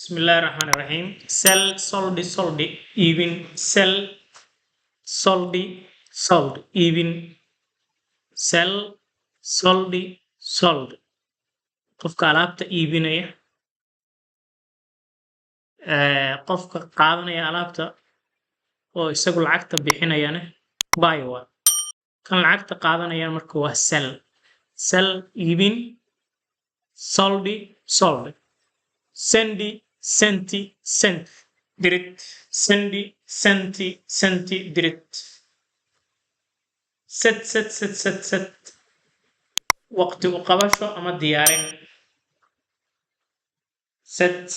Bismillahirrahmanirrahim. Sell, sold, even, sell, sold, even, sell, sold. Qofka alaabta iibinaya, qofka qaadanaya alaabta oo isagu lacagta bixinayana buy waa. Kan lacagta qaadanaya marka waa sell. Sell, iibin, sold. Sent, dirid. Senti, dirid. Set. Waqti u qabasho ama diyaarin. Set.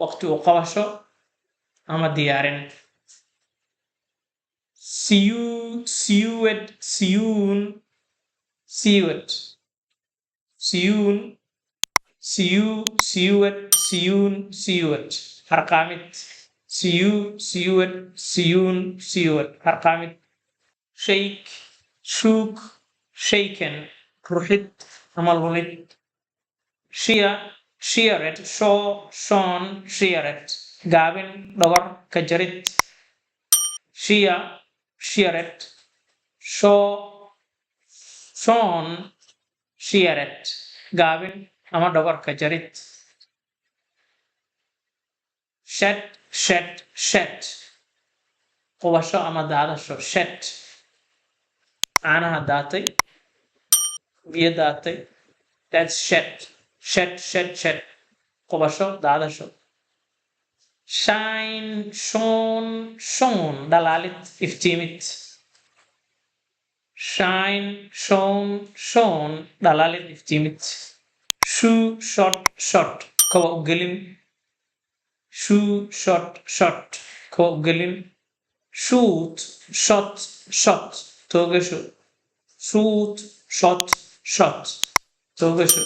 Waqti u qabasho ama diyaarin. Sewed. Harqaamid. Sewed. Harqaamid. Shake, shook, shaken. Ruxid ama lulid. Sheared, shown, sheared. Gaabin, dhogor, ka jarid. Sheared. Shown, sheared. Gaabin ama dhogor ka jarid. Shed. Qubasho ama daadasho. Shed. Caanaha daatay. Biyo daatay. That's shed. Qubasho, daadasho. Shine, shone. Dhalaalid, iftiimid. Shine, shone. Dhalaalid, iftiimid. Shoe, short. Kawa u gelin. Shoe, short. Kawa u gelin. Shoot, shot. Toogasho. Shoot, shot. Toogasho.